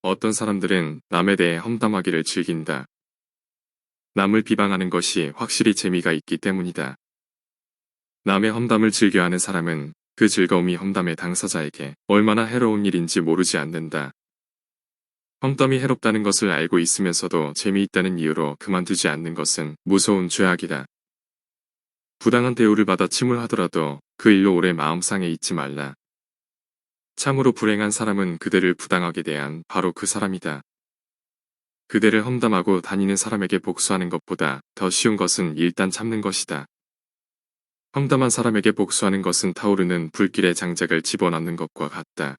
어떤 사람들은 남에 대해 험담하기를 즐긴다. 남을 비방하는 것이 확실히 재미가 있기 때문이다. 남의 험담을 즐겨하는 사람은 그 즐거움이 험담의 당사자에게 얼마나 해로운 일인지 모르지 않는다. 험담이 해롭다는 것을 알고 있으면서도 재미있다는 이유로 그만두지 않는 것은 무서운 죄악이다. 부당한 대우를 받아 침울하더라도 그 일로 오래 마음 상해 있지 말라. 참으로 불행한 사람은 그대를 부당하게 대한 바로 그 사람이다. 그대를 험담하고 다니는 사람에게 복수하는 것보다 더 쉬운 것은 일단 참는 것이다. 험담한 사람에게 복수하는 것은 타오르는 불길에 장작을 집어넣는 것과 같다.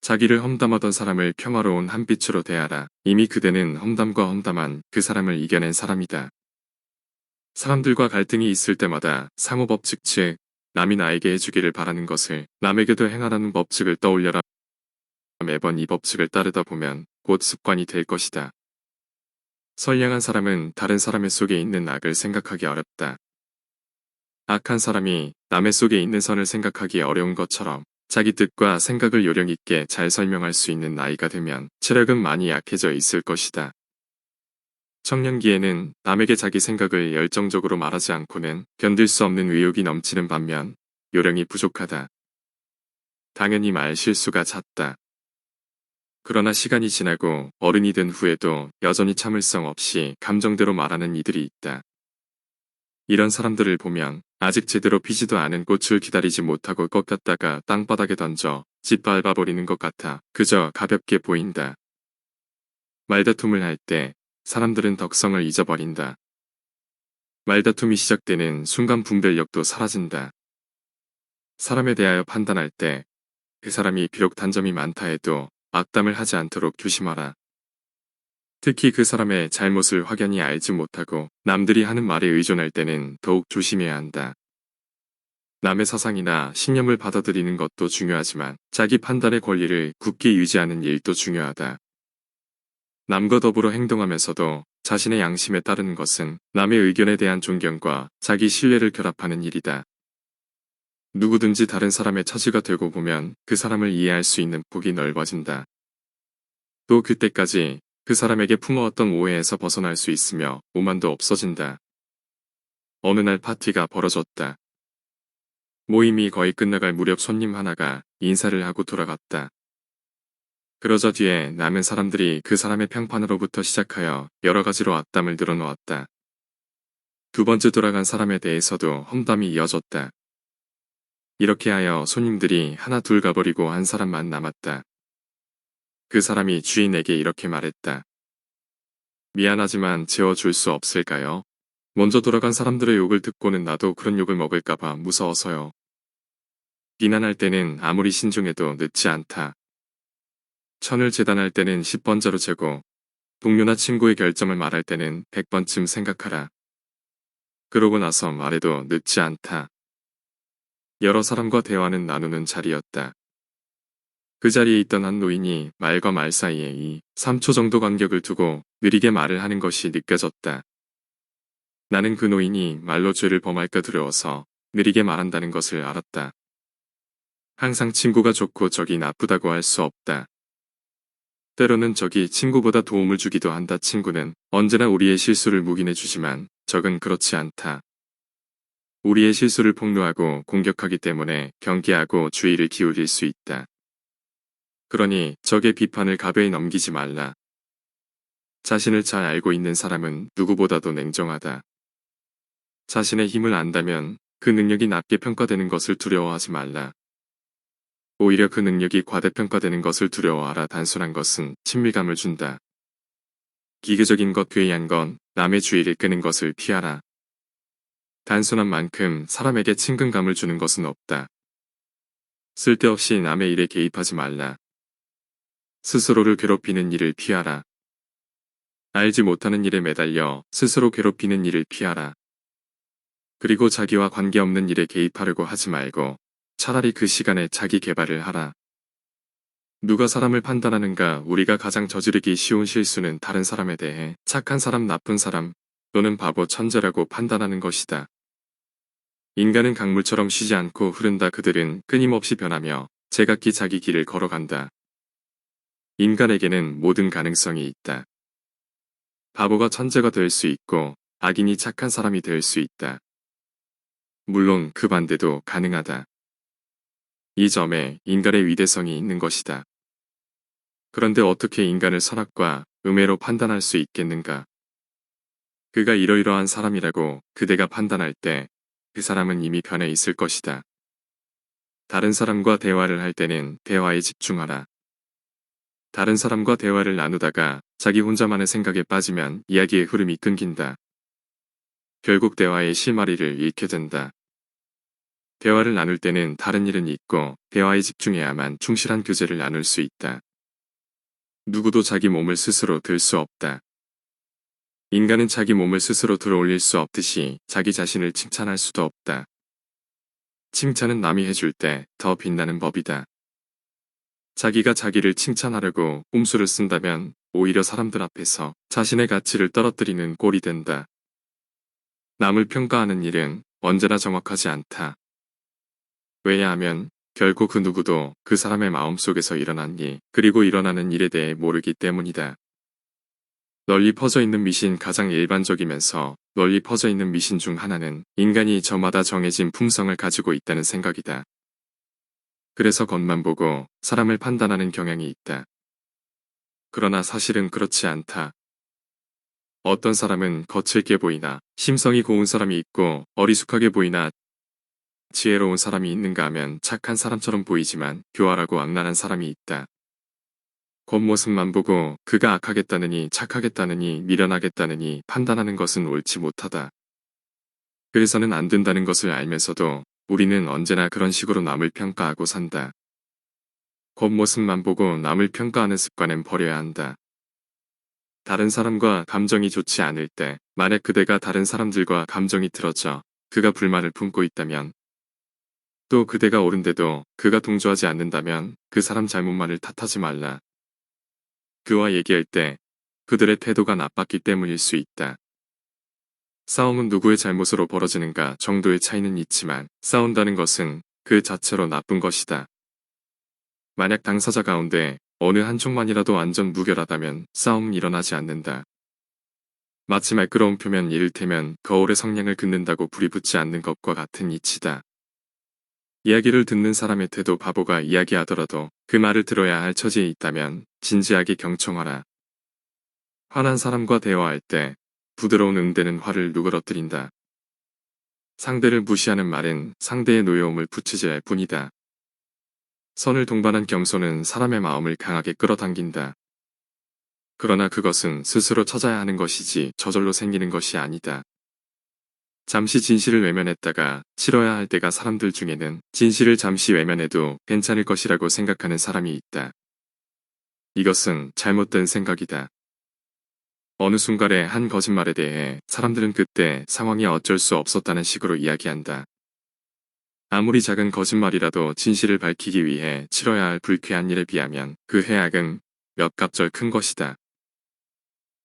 자기를 험담하던 사람을 평화로운 한빛으로 대하라. 이미 그대는 험담과 험담한 그 사람을 이겨낸 사람이다. 사람들과 갈등이 있을 때마다 상호법칙 즉 남이 나에게 해주기를 바라는 것을 남에게도 행하라는 법칙을 떠올려라. 매번 이 법칙을 따르다 보면 곧 습관이 될 것이다. 선량한 사람은 다른 사람의 속에 있는 악을 생각하기 어렵다. 악한 사람이 남의 속에 있는 선을 생각하기 어려운 것처럼 자기 뜻과 생각을 요령 있게 잘 설명할 수 있는 나이가 되면 체력은 많이 약해져 있을 것이다. 청년기에는 남에게 자기 생각을 열정적으로 말하지 않고는 견딜 수 없는 의욕이 넘치는 반면 요령이 부족하다. 당연히 말 실수가 잦다. 그러나 시간이 지나고 어른이 된 후에도 여전히 참을성 없이 감정대로 말하는 이들이 있다. 이런 사람들을 보면 아직 제대로 피지도 않은 꽃을 기다리지 못하고 꺾였다가 땅바닥에 던져 짓밟아버리는 것 같아 그저 가볍게 보인다. 말다툼을 할 때 사람들은 덕성을 잊어버린다. 말다툼이 시작되는 순간 분별력도 사라진다. 사람에 대하여 판단할 때 그 사람이 비록 단점이 많다 해도 악담을 하지 않도록 조심하라. 특히 그 사람의 잘못을 확연히 알지 못하고 남들이 하는 말에 의존할 때는 더욱 조심해야 한다. 남의 사상이나 신념을 받아들이는 것도 중요하지만 자기 판단의 권리를 굳게 유지하는 일도 중요하다. 남과 더불어 행동하면서도 자신의 양심에 따르는 것은 남의 의견에 대한 존경과 자기 신뢰를 결합하는 일이다. 누구든지 다른 사람의 처지가 되고 보면 그 사람을 이해할 수 있는 폭이 넓어진다. 또 그때까지 그 사람에게 품어왔던 오해에서 벗어날 수 있으며 오만도 없어진다. 어느 날 파티가 벌어졌다. 모임이 거의 끝나갈 무렵 손님 하나가 인사를 하고 돌아갔다. 그러자 뒤에 남은 사람들이 그 사람의 평판으로부터 시작하여 여러 가지로 악담을 늘어놓았다. 두 번째 돌아간 사람에 대해서도 험담이 이어졌다. 이렇게 하여 손님들이 하나 둘 가버리고 한 사람만 남았다. 그 사람이 주인에게 이렇게 말했다. 미안하지만 재워줄 수 없을까요? 먼저 돌아간 사람들의 욕을 듣고는 나도 그런 욕을 먹을까봐 무서워서요. 비난할 때는 아무리 신중해도 늦지 않다. 천을 재단할 때는 10번째로 재고 동료나 친구의 결점을 말할 때는 100번쯤 생각하라. 그러고 나서 말해도 늦지 않다. 여러 사람과 대화는 나누는 자리였다. 그 자리에 있던 한 노인이 말과 말 사이에 2, 3초 정도 간격을 두고 느리게 말을 하는 것이 느껴졌다. 나는 그 노인이 말로 죄를 범할까 두려워서 느리게 말한다는 것을 알았다. 항상 친구가 좋고 적이 나쁘다고 할 수 없다. 때로는 적이 친구보다 도움을 주기도 한다. 친구는 언제나 우리의 실수를 묵인해 주지만 적은 그렇지 않다. 우리의 실수를 폭로하고 공격하기 때문에 경계하고 주의를 기울일 수 있다. 그러니 적의 비판을 가벼이 넘기지 말라. 자신을 잘 알고 있는 사람은 누구보다도 냉정하다. 자신의 힘을 안다면 그 능력이 낮게 평가되는 것을 두려워하지 말라. 오히려 그 능력이 과대평가되는 것을 두려워하라. 단순한 것은 친밀감을 준다. 기계적인 것, 괴이한 건 남의 주의를 끄는 것을 피하라. 단순한 만큼 사람에게 친근감을 주는 것은 없다. 쓸데없이 남의 일에 개입하지 말라. 스스로를 괴롭히는 일을 피하라. 알지 못하는 일에 매달려 스스로 괴롭히는 일을 피하라. 그리고 자기와 관계없는 일에 개입하려고 하지 말고 차라리 그 시간에 자기 개발을 하라. 누가 사람을 판단하는가? 우리가 가장 저지르기 쉬운 실수는 다른 사람에 대해 착한 사람, 나쁜 사람 또는 바보, 천재라고 판단하는 것이다. 인간은 강물처럼 쉬지 않고 흐른다. 그들은 끊임없이 변하며 제각기 자기 길을 걸어간다. 인간에게는 모든 가능성이 있다. 바보가 천재가 될 수 있고 악인이 착한 사람이 될 수 있다. 물론 그 반대도 가능하다. 이 점에 인간의 위대성이 있는 것이다. 그런데 어떻게 인간을 선악과 음해로 판단할 수 있겠는가? 그가 이러이러한 사람이라고 그대가 판단할 때 그 사람은 이미 변해 있을 것이다. 다른 사람과 대화를 할 때는 대화에 집중하라. 다른 사람과 대화를 나누다가 자기 혼자만의 생각에 빠지면 이야기의 흐름이 끊긴다. 결국 대화의 실마리를 잃게 된다. 대화를 나눌 때는 다른 일은 잊고 대화에 집중해야만 충실한 교제를 나눌 수 있다. 누구도 자기 몸을 스스로 들 수 없다. 인간은 자기 몸을 스스로 들어 올릴 수 없듯이 자기 자신을 칭찬할 수도 없다. 칭찬은 남이 해줄 때 더 빛나는 법이다. 자기가 자기를 칭찬하려고 꼼수를 쓴다면 오히려 사람들 앞에서 자신의 가치를 떨어뜨리는 꼴이 된다. 남을 평가하는 일은 언제나 정확하지 않다. 왜냐하면 결국 그 누구도 그 사람의 마음속에서 일어난 일, 그리고 일어나는 일에 대해 모르기 때문이다. 널리 퍼져 있는 미신 가장 일반적이면서 널리 퍼져 있는 미신 중 하나는 인간이 저마다 정해진 품성을 가지고 있다는 생각이다. 그래서 겉만 보고 사람을 판단하는 경향이 있다. 그러나 사실은 그렇지 않다. 어떤 사람은 거칠게 보이나 심성이 고운 사람이 있고 어리숙하게 보이나 지혜로운 사람이 있는가 하면 착한 사람처럼 보이지만 교활하고 악랄한 사람이 있다. 겉모습만 보고 그가 악하겠다느니 착하겠다느니 미련하겠다느니 판단하는 것은 옳지 못하다. 그래서는 안 된다는 것을 알면서도 우리는 언제나 그런 식으로 남을 평가하고 산다. 겉모습만 보고 남을 평가하는 습관은 버려야 한다. 다른 사람과 감정이 좋지 않을 때, 만약 그대가 다른 사람들과 감정이 틀어져 그가 불만을 품고 있다면, 또 그대가 옳은데도 그가 동조하지 않는다면 그 사람 잘못만을 탓하지 말라. 그와 얘기할 때 그들의 태도가 나빴기 때문일 수 있다. 싸움은 누구의 잘못으로 벌어지는가 정도의 차이는 있지만 싸운다는 것은 그 자체로 나쁜 것이다. 만약 당사자 가운데 어느 한쪽만이라도 완전 무결하다면 싸움은 일어나지 않는다. 마치 말끄러운 표면 이를테면 거울의 성냥을 긋는다고 불이 붙지 않는 것과 같은 이치다. 이야기를 듣는 사람의 태도 바보가 이야기하더라도 그 말을 들어야 할 처지에 있다면 진지하게 경청하라. 화난 사람과 대화할 때 부드러운 응대는 화를 누그러뜨린다. 상대를 무시하는 말은 상대의 노여움을 부추질 뿐이다. 선을 동반한 겸손은 사람의 마음을 강하게 끌어당긴다. 그러나 그것은 스스로 찾아야 하는 것이지 저절로 생기는 것이 아니다. 잠시 진실을 외면했다가 치러야 할 때가 사람들 중에는 진실을 잠시 외면해도 괜찮을 것이라고 생각하는 사람이 있다. 이것은 잘못된 생각이다. 어느 순간에 한 거짓말에 대해 사람들은 그때 상황이 어쩔 수 없었다는 식으로 이야기한다. 아무리 작은 거짓말이라도 진실을 밝히기 위해 치러야 할 불쾌한 일에 비하면 그 해악은 몇 갑절 큰 것이다.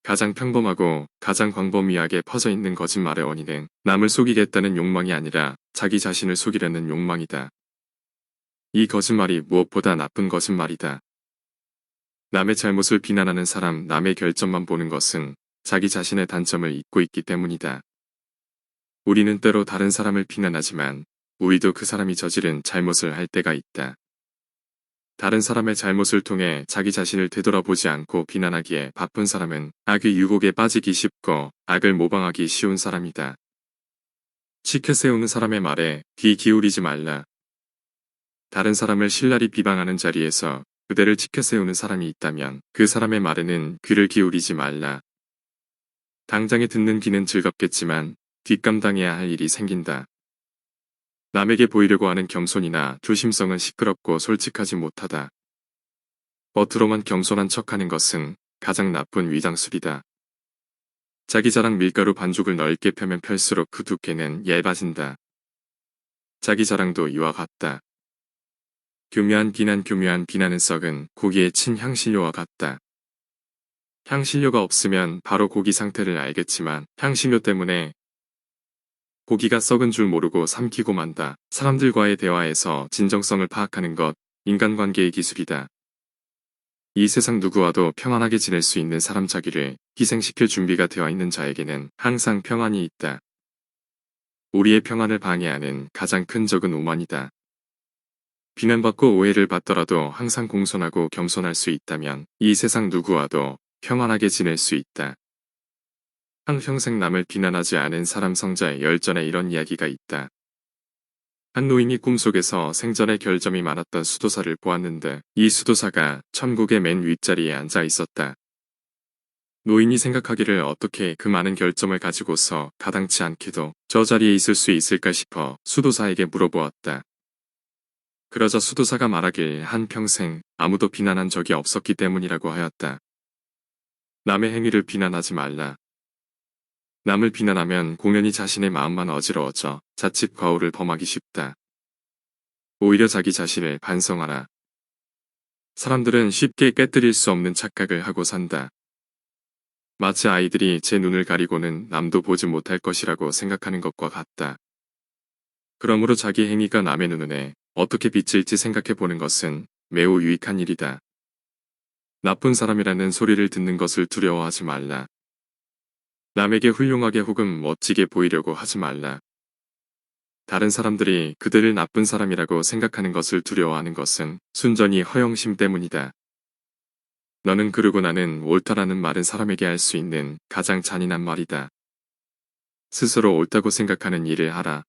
가장 평범하고 가장 광범위하게 퍼져 있는 거짓말의 원인은 남을 속이겠다는 욕망이 아니라 자기 자신을 속이려는 욕망이다. 이 거짓말이 무엇보다 나쁜 거짓말이다. 남의 잘못을 비난하는 사람, 남의 결점만 보는 것은 자기 자신의 단점을 잊고 있기 때문이다. 우리는 때로 다른 사람을 비난하지만 우리도 그 사람이 저지른 잘못을 할 때가 있다. 다른 사람의 잘못을 통해 자기 자신을 되돌아보지 않고 비난하기에 바쁜 사람은 악의 유혹에 빠지기 쉽고 악을 모방하기 쉬운 사람이다. 치켜 세우는 사람의 말에 귀 기울이지 말라. 다른 사람을 신랄히 비방하는 자리에서 그대를 치켜 세우는 사람이 있다면 그 사람의 말에는 귀를 기울이지 말라. 당장에 듣는 귀는 즐겁겠지만 뒷감당해야 할 일이 생긴다. 남에게 보이려고 하는 겸손이나 조심성은 시끄럽고 솔직하지 못하다. 겉으로만 겸손한 척하는 것은 가장 나쁜 위장술이다. 자기 자랑 밀가루 반죽을 넓게 펴면 펼수록 그 두께는 얇아진다. 자기 자랑도 이와 같다. 교묘한 비난은 썩은 고기의 친 향신료와 같다. 향신료가 없으면 바로 고기 상태를 알겠지만 향신료 때문에 고기가 썩은 줄 모르고 삼키고 만다. 사람들과의 대화에서 진정성을 파악하는 것, 인간관계의 기술이다. 이 세상 누구와도 평안하게 지낼 수 있는 사람 자기를 희생시킬 준비가 되어 있는 자에게는 항상 평안이 있다. 우리의 평안을 방해하는 가장 큰 적은 오만이다. 비난받고 오해를 받더라도 항상 공손하고 겸손할 수 있다면 이 세상 누구와도 평안하게 지낼 수 있다. 한평생 남을 비난하지 않은 사람 성자의 열전에 이런 이야기가 있다. 한 노인이 꿈속에서 생전에 결점이 많았던 수도사를 보았는데 이 수도사가 천국의 맨 윗자리에 앉아 있었다. 노인이 생각하기를 어떻게 그 많은 결점을 가지고서 가당치 않게도 저 자리에 있을 수 있을까 싶어 수도사에게 물어보았다. 그러자 수도사가 말하길 한평생 아무도 비난한 적이 없었기 때문이라고 하였다. 남의 행위를 비난하지 말라. 남을 비난하면 공연히 자신의 마음만 어지러워져 자칫 과오를 범하기 쉽다. 오히려 자기 자신을 반성하라. 사람들은 쉽게 깨뜨릴 수 없는 착각을 하고 산다. 마치 아이들이 제 눈을 가리고는 남도 보지 못할 것이라고 생각하는 것과 같다. 그러므로 자기 행위가 남의 눈에 어떻게 비칠지 생각해 보는 것은 매우 유익한 일이다. 나쁜 사람이라는 소리를 듣는 것을 두려워하지 말라. 남에게 훌륭하게 혹은 멋지게 보이려고 하지 말라. 다른 사람들이 그들을 나쁜 사람이라고 생각하는 것을 두려워하는 것은 순전히 허영심 때문이다. 너는 그러고 나는 옳다라는 말은 사람에게 할 수 있는 가장 잔인한 말이다. 스스로 옳다고 생각하는 일을 하라.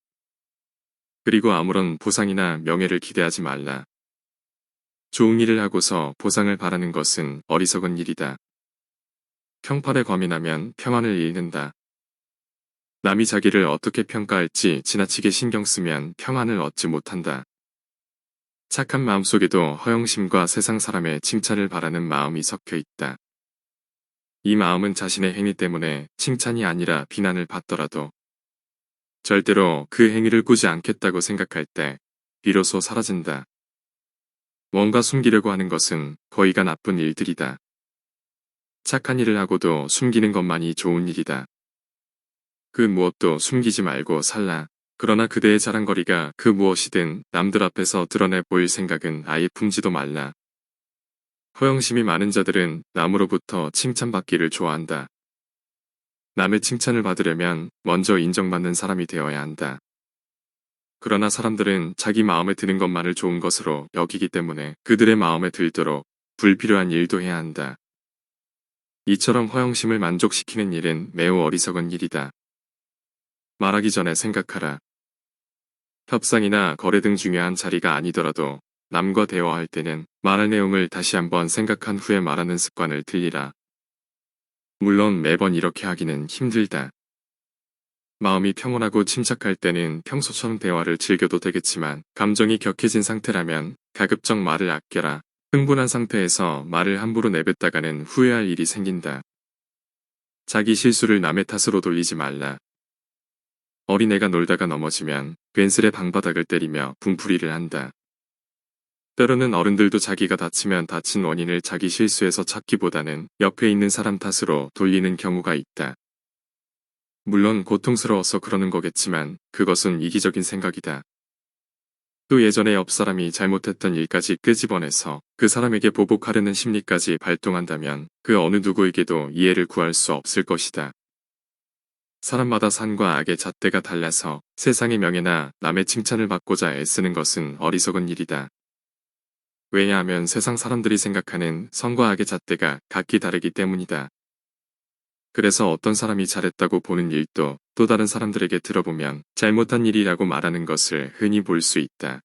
그리고 아무런 보상이나 명예를 기대하지 말라. 좋은 일을 하고서 보상을 바라는 것은 어리석은 일이다. 평판에 과민하면 평안을 잃는다. 남이 자기를 어떻게 평가할지 지나치게 신경 쓰면 평안을 얻지 못한다. 착한 마음속에도 허영심과 세상 사람의 칭찬을 바라는 마음이 섞여 있다. 이 마음은 자신의 행위 때문에 칭찬이 아니라 비난을 받더라도 절대로 그 행위를 꾸지 않겠다고 생각할 때 비로소 사라진다. 뭔가 숨기려고 하는 것은 거의가 나쁜 일들이다. 착한 일을 하고도 숨기는 것만이 좋은 일이다. 그 무엇도 숨기지 말고 살라. 그러나 그대의 자랑거리가 그 무엇이든 남들 앞에서 드러내 보일 생각은 아예 품지도 말라. 허영심이 많은 자들은 남으로부터 칭찬받기를 좋아한다. 남의 칭찬을 받으려면 먼저 인정받는 사람이 되어야 한다. 그러나 사람들은 자기 마음에 드는 것만을 좋은 것으로 여기기 때문에 그들의 마음에 들도록 불필요한 일도 해야 한다. 이처럼 허영심을 만족시키는 일은 매우 어리석은 일이다. 말하기 전에 생각하라. 협상이나 거래 등 중요한 자리가 아니더라도 남과 대화할 때는 말할 내용을 다시 한번 생각한 후에 말하는 습관을 들이라. 물론 매번 이렇게 하기는 힘들다. 마음이 평온하고 침착할 때는 평소처럼 대화를 즐겨도 되겠지만 감정이 격해진 상태라면 가급적 말을 아껴라. 흥분한 상태에서 말을 함부로 내뱉다가는 후회할 일이 생긴다. 자기 실수를 남의 탓으로 돌리지 말라. 어린애가 놀다가 넘어지면 괜스레 방바닥을 때리며 분풀이를 한다. 때로는 어른들도 자기가 다치면 다친 원인을 자기 실수에서 찾기보다는 옆에 있는 사람 탓으로 돌리는 경우가 있다. 물론 고통스러워서 그러는 거겠지만 그것은 이기적인 생각이다. 또 예전에 옆 사람이 잘못했던 일까지 끄집어내서 그 사람에게 보복하려는 심리까지 발동한다면 그 어느 누구에게도 이해를 구할 수 없을 것이다. 사람마다 산과 악의 잣대가 달라서 세상의 명예나 남의 칭찬을 받고자 애쓰는 것은 어리석은 일이다. 왜냐하면 세상 사람들이 생각하는 선과 악의 잣대가 각기 다르기 때문이다. 그래서 어떤 사람이 잘했다고 보는 일도 또 다른 사람들에게 들어보면 잘못한 일이라고 말하는 것을 흔히 볼 수 있다.